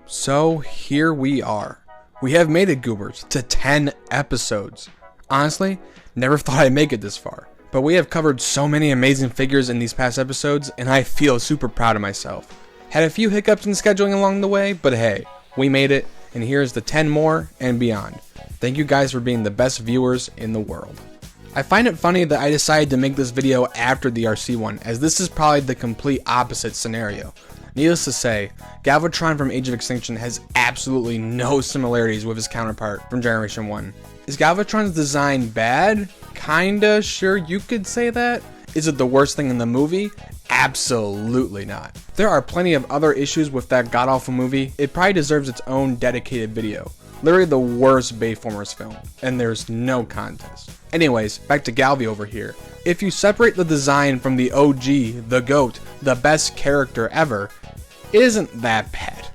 So here we are. We have made it, goobers, to 10 episodes. Honestly, never thought I'd make it this far. But we have covered so many amazing figures in these past episodes, and I feel super proud of myself. Had a few hiccups in scheduling along the way, but hey, we made it, and here's the 10 more and beyond. Thank you guys for being the best viewers in the world. I find it funny that I decided to make this video after the RC one, as this is probably the complete opposite scenario. Needless to say, Galvatron from Age of Extinction has absolutely no similarities with his counterpart from Generation 1. Is Galvatron's design bad? Kinda, sure you could say that. Is it the worst thing in the movie? Absolutely not. There are plenty of other issues with that god-awful movie. It probably deserves its own dedicated video. Literally the worst Bayformers film, and there's no contest. Anyways, back to Galvi over here. If you separate the design from the OG, the GOAT, the best character ever, it isn't that bad.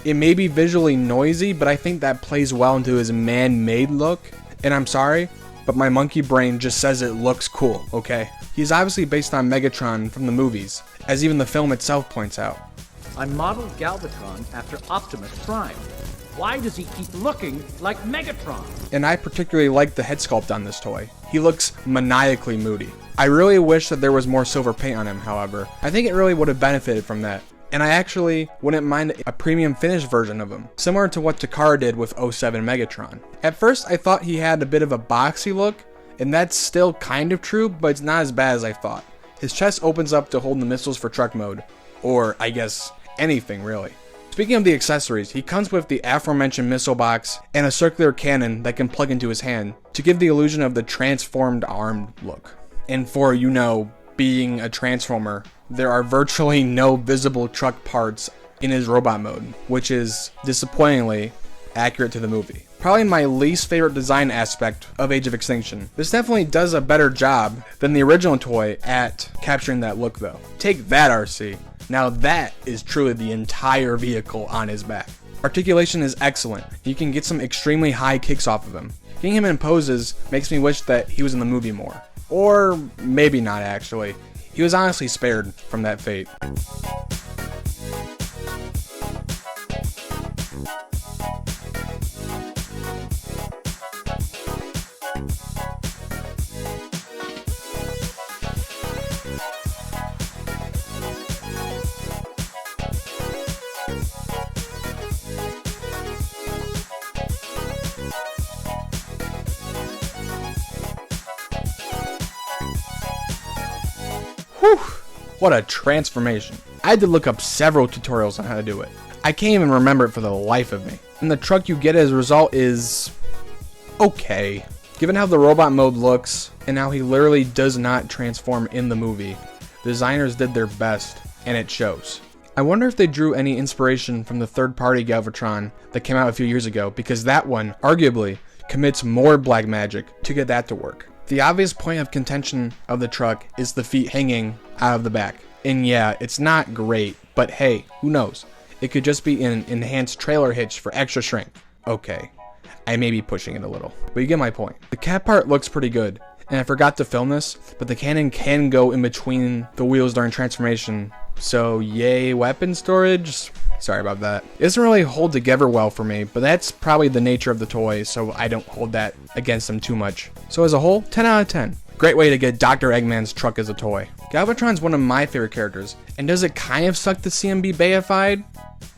It may be visually noisy, but I think that plays well into his man-made look. And I'm sorry, but my monkey brain just says it looks cool, okay? He's obviously based on Megatron from the movies, as even the film itself points out. I modeled Galvatron after Optimus Prime. Why does he keep looking like Megatron? And I particularly like the head sculpt on this toy. He looks maniacally moody. I really wish that there was more silver paint on him, however. I think it really would have benefited from that. And I actually wouldn't mind a premium finish version of him, similar to what Takara did with 07 Megatron. At first I thought he had a bit of a boxy look, and that's still kind of true, but it's not as bad as I thought. His chest opens up to hold the missiles for truck mode, or I guess anything really. Speaking of the accessories, he comes with the aforementioned missile box and a circular cannon that can plug into his hand to give the illusion of the transformed armed look. And for, being a transformer, there are virtually no visible truck parts in his robot mode, which is disappointingly accurate to the movie. Probably my least favorite design aspect of Age of Extinction. This definitely does a better job than the original toy at capturing that look though. Take that, RC. Now that is truly the entire vehicle on his back. Articulation is excellent. You can get some extremely high kicks off of him. Getting him in poses makes me wish that he was in the movie more. Or maybe not actually. He was honestly spared from that fate. Whew, what a transformation. I had to look up several tutorials on how to do it. I can't even remember it for the life of me. And the truck you get as a result is okay. Given how the robot mode looks, and how he literally does not transform in the movie, the designers did their best, and it shows. I wonder if they drew any inspiration from the third-party Galvatron that came out a few years ago, because that one, arguably, commits more black magic to get that to work. The obvious point of contention of the truck is the feet hanging out of the back. And yeah, it's not great, but hey, who knows? It could just be an enhanced trailer hitch for extra strength. Okay, I may be pushing it a little, but you get my point. The cat part looks pretty good, and I forgot to film this, but the cannon can go in between the wheels during transformation, so yay weapon storage. Sorry about that. It doesn't really hold together well for me, but that's probably the nature of the toy, so I don't hold that against them too much. So as a whole, 10 out of 10. Great way to get Dr. Eggman's truck as a toy. Galvatron's one of my favorite characters, and does it kind of suck to see him be Bayified?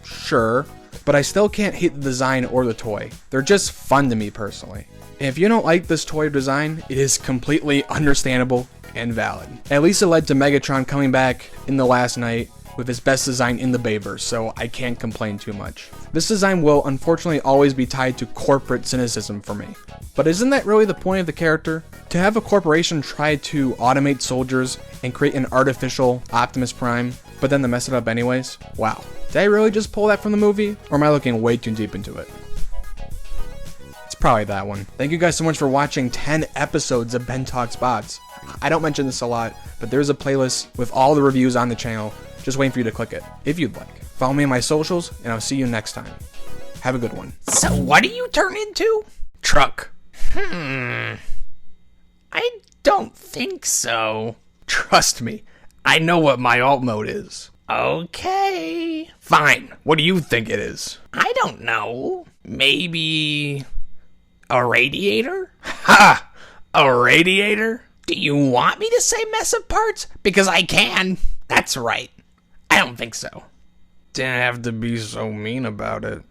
Sure, but I still can't hate the design or the toy. They're just fun to me personally. And if you don't like this toy design, it is completely understandable and valid. At least it led to Megatron coming back in the last night with his best design in the Bayverse, so I can't complain too much. This design will unfortunately always be tied to corporate cynicism for me. But isn't that really the point of the character? To have a corporation try to automate soldiers and create an artificial Optimus Prime, but then to mess it up anyways? Wow. Did I really just pull that from the movie? Or am I looking way too deep into it? It's probably that one. Thank you guys so much for watching 10 episodes of Ben Talks Bots. I don't mention this a lot, but there's a playlist with all the reviews on the channel. Just waiting for you to click it, if you'd like. Follow me on my socials, and I'll see you next time. Have a good one. So what do you turn into? Truck. I don't think so. Trust me, I know what my alt mode is. Okay. Fine. What do you think it is? I don't know. Maybe a radiator? Ha! A radiator? Do you want me to say mess of parts? Because I can. That's right. I don't think so. Didn't have to be so mean about it.